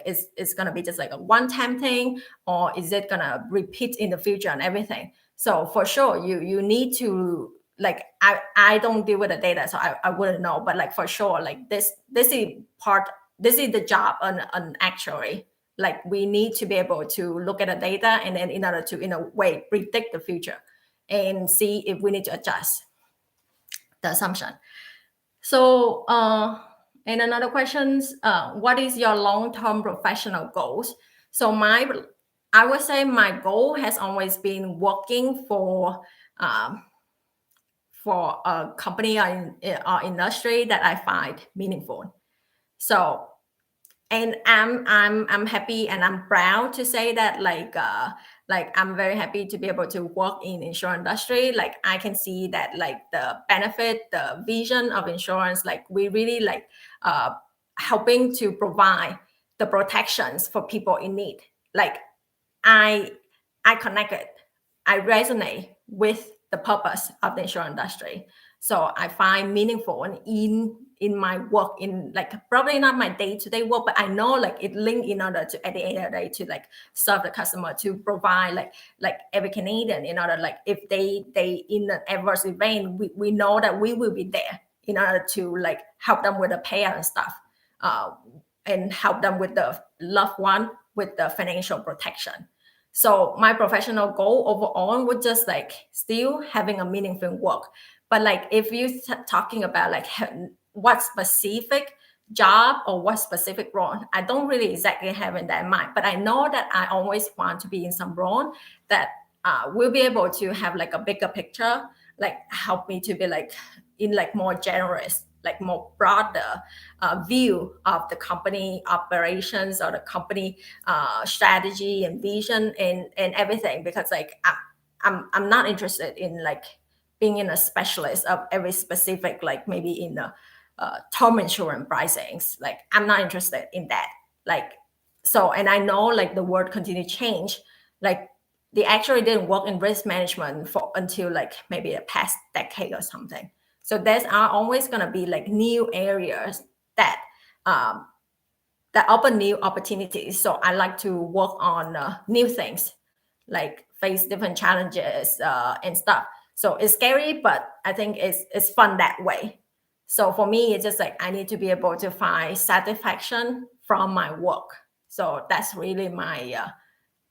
it's gonna be just like a one-time thing, or is it gonna repeat in the future and everything? So for sure, you need to like I don't deal with the data, so I wouldn't know, but like for sure, like this is the job on an actuary. Like we need to be able to look at the data and then in order to in a way predict the future and see if we need to adjust the assumption. So, and another questions, what is your long-term professional goals? So I would say my goal has always been working for a company or industry that I find meaningful. So, and I'm happy and I'm proud to say that like I'm very happy to be able to work in insurance industry. Like I can see that like the benefit, the vision of insurance, like we really like helping to provide the protections for people in need. Like I connected, I resonate with the purpose of the insurance industry. So I find meaningful in my work, in like probably not my day-to-day work, but I know like it linked in order to at the end of the day to like serve the customer, to provide like every Canadian in order like if they in an adverse event, we know that we will be there in order to like help them with the payout and stuff, and help them with the loved one with the financial protection. So my professional goal overall would just like still having a meaningful work. But like if you're talking about like what specific job or what specific role, I don't really exactly have in that mind. But I know that I always want to be in some role that will be able to have like a bigger picture, like help me to be like in like more generous, like more broader view of the company operations or the company strategy and vision and everything. Because like I'm not interested in like being in a specialist of every specific, like maybe in the term insurance pricings. Like I'm not interested in that. Like So, and I know like the world continue to change. Like they actually didn't work in risk management for until like maybe the past decade or something. So there's are always going to be like new areas that um, that open new opportunities. So I like to work on new things, like face different challenges and stuff. So it's scary, but I think it's fun that way. So for me, it's just like I need to be able to find satisfaction from my work. So that's really my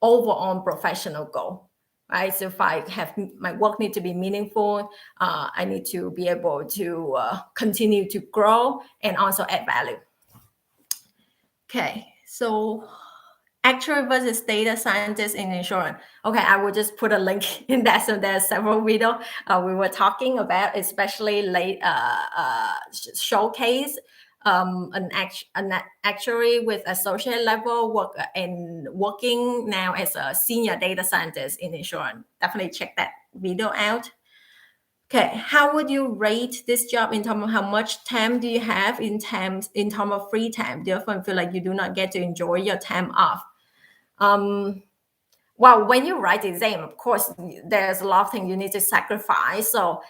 overall professional goal, right? So if I have my work need to be meaningful, I need to be able to continue to grow and also add value. Okay, so actuary versus data scientist in insurance. Okay, I will just put a link in that. So there's several videos we were talking about, especially late showcase an actuary with associate level work and working now as a senior data scientist in insurance. Definitely check that video out. Okay, how would you rate this job in terms of how much time do you have in terms of free time? Do you often feel like you do not get to enjoy your time off? Well, when you write exam, of course, there's a lot of things you need to sacrifice. So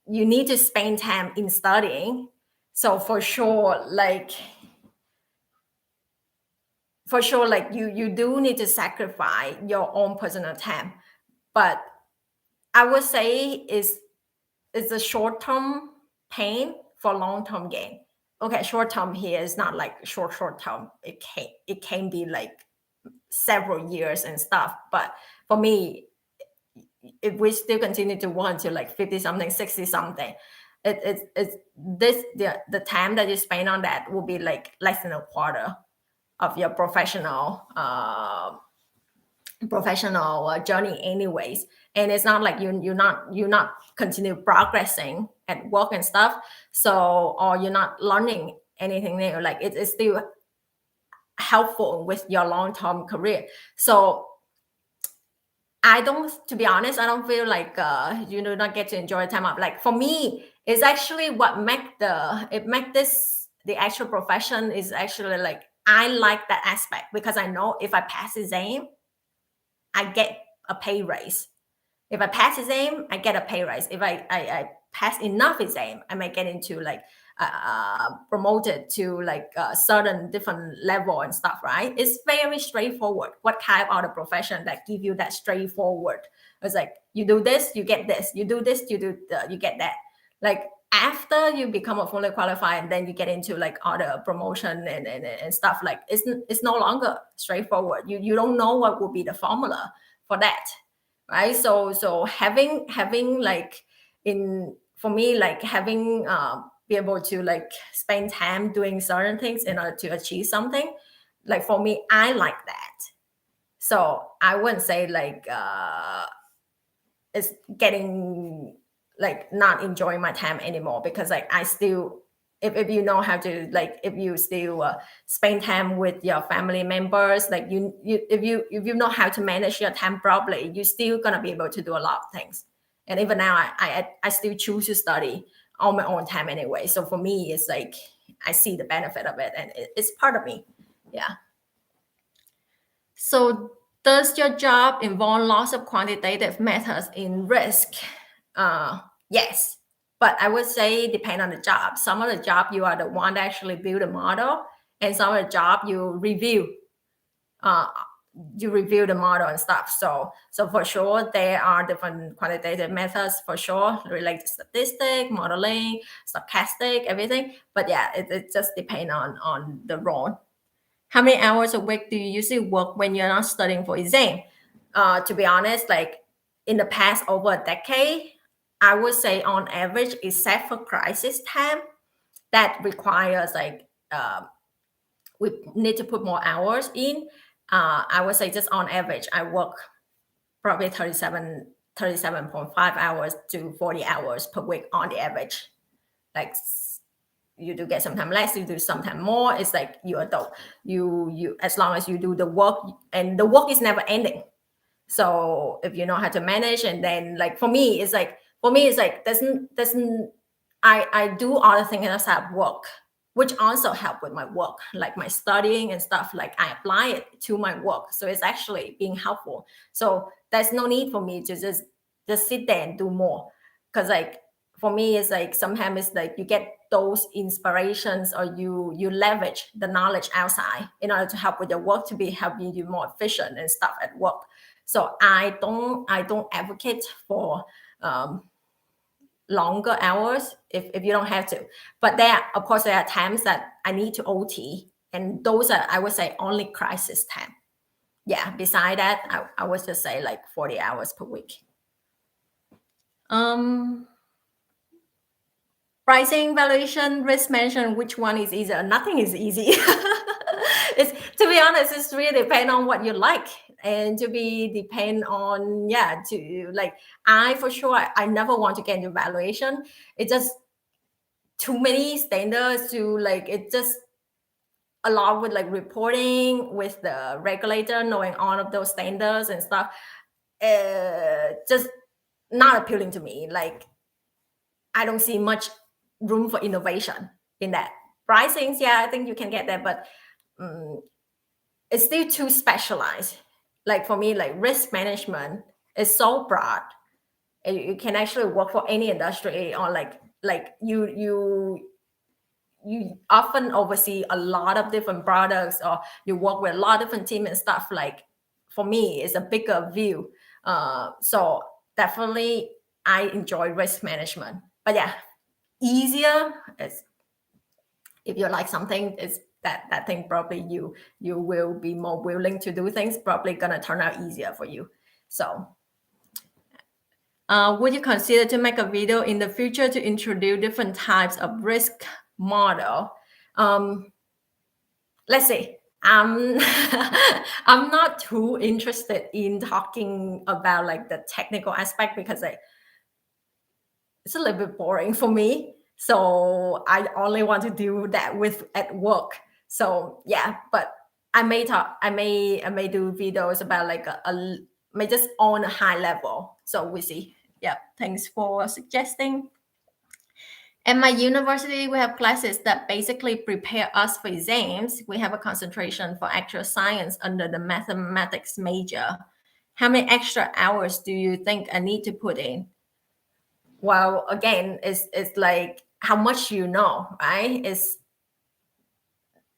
you need to spend time in studying. So for sure, like you do need to sacrifice your own personal time. But I would say it's a short-term pain for long-term gain. Okay, short-term here is not like short term. It can be like several years and stuff. But for me, if we still continue to want to like 50 something, 60 something, it's this the time that you spend on that will be like less than a quarter of your professional journey anyways. And it's not like you're not continue progressing at work and stuff, so or you're not learning anything new, like it's still helpful with your long-term career. So I don't, to be honest, I don't feel like you do not get to enjoy time up. Like for me, it's actually what make this the actual profession is actually like I like that aspect because I know if I pass exam, I get a pay raise. If I pass exam, I get a pay raise. If I pass enough exam, I might get into like promoted to like a certain different level and stuff, right? It's very straightforward. What kind of the profession that give you that straightforward? It's like you do this, you get this. You do this, you get that. Like after you become a fully qualified and then you get into like other promotion and stuff, like it's no longer straightforward. You don't know what will be the formula for that, right? So having like in for me like having be able to like spend time doing certain things in order to achieve something, like for me I like that. So I wouldn't say like it's getting like not enjoying my time anymore, because like I still, if you know how to like if you still spend time with your family members, like if you know how to manage your time properly, you're still gonna be able to do a lot of things. And even now I still choose to study on my own time anyway. So for me it's like I see the benefit of it and it's part of me. Yeah. So does your job involve lots of quantitative methods in risk? Yes, but I would say depend on the job. Some of the job you are the one that actually build a model, and some of the job uh, you review the model and stuff. So for sure there are different quantitative methods for sure related to statistic, modeling, stochastic, everything. But yeah, it just depends on the role. How many hours a week do you usually work when you're not studying for exam? To be honest, like in the past over a decade, I would say on average, except for crisis time, that requires like we need to put more hours in. I would say just on average, I work probably 37.5 hours to 40 hours per week on the average. Like you do get sometimes less, you do sometimes more. It's like you adult. You as long as you do the work, and the work is never ending. So if you know how to manage, and then like for me it's like doesn't I do other things outside work. which also help with my work, like my studying and stuff. Like I apply it to my work, so it's actually being helpful. So there's no need for me to just sit there and do more, because like for me it's like sometimes it's like you get those inspirations, or you leverage the knowledge outside in order to help with your work, to be helping you more efficient and stuff at work. So I don't advocate for longer hours if you don't have to. But there, of course, there are times that I need to OT, and those are, I would say, only crisis time. Yeah, beside that, I would just say like 40 hours per week. Pricing, valuation, risk management, which one is easier? Nothing is easy. It's, to be honest, it's really depend on what you like, and to be depend on, yeah, to like, for sure, I never want to get into valuation. It's just too many standards to like, it just a lot with like reporting with the regulator, knowing all of those standards and stuff. Just not appealing to me. Like I don't see much room for innovation in that. Pricing, yeah, I think you can get that, but it's still too specialized. Like for me, like risk management is so broad. You can actually work for any industry, or like you often oversee a lot of different products, or you work with a lot of different teams and stuff. Like for me, it's a bigger view. So definitely I enjoy risk management. But yeah, easier is if you like something, is that thing probably you will be more willing to do things, probably gonna turn out easier for you. So would you consider to make a video in the future to introduce different types of risk model? Let's see. I'm not too interested in talking about like the technical aspect, because like it's a little bit boring for me. So I only want to do that with at work. So yeah, but I may do videos about like may just on a high level. So we see. Yeah, thanks for suggesting. At my university, we have classes that basically prepare us for exams. We have a concentration for actual science under the mathematics major. How many extra hours do you think I need to put in? Well, again, it's like how much you know, right? It's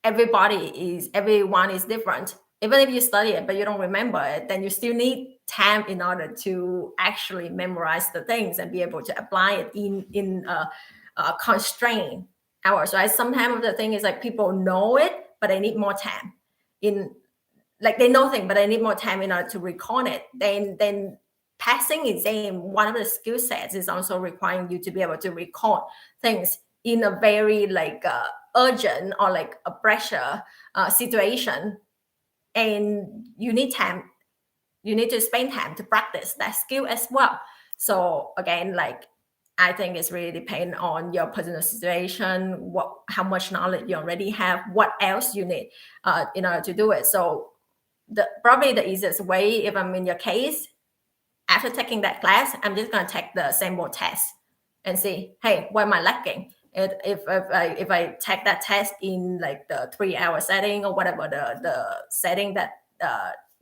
everyone is different. Even if you study it but you don't remember it, then you still need time in order to actually memorize the things and be able to apply it in a constrained hours. So sometimes the thing is like people know it, but they need more time. In like they know things, but they need more time in order to recall it. Then passing exam, one of the skill sets is also requiring you to be able to recall things in a very like urgent or like a pressure situation, and you need time. You need to spend time to practice that skill as well. So again, like I think it's really depend on your personal situation, how much knowledge you already have, what else you need in order to do it. So probably the easiest way, if I'm in your case, after taking that class, I'm just going to take the sample test and see, hey, what am I lacking? If I take that test in like the 3-hour setting or whatever the setting that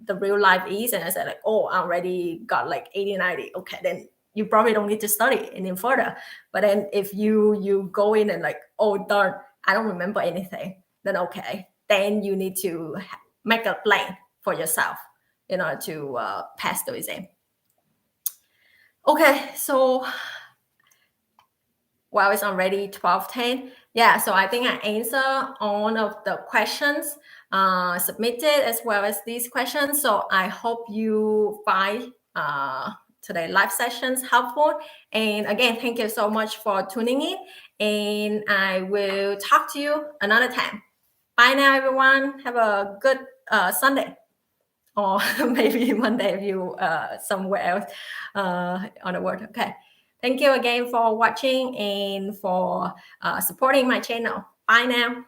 the real life is, and I said like, oh, I already got like 80, 90. Okay, then you probably don't need to study any further. But then if you go in and like, oh darn, I don't remember anything, then okay, then you need to make a plan for yourself in order to pass the exam. Okay, so well, it's already 12:10. Yeah, so I think I answer all of the questions submitted, as well as these questions. So I hope you find today's live sessions helpful. And again, thank you so much for tuning in. And I will talk to you another time. Bye now, everyone. Have a good Sunday. Or maybe Monday if you somewhere else on the world. Okay. Thank you again for watching and for supporting my channel. Bye now.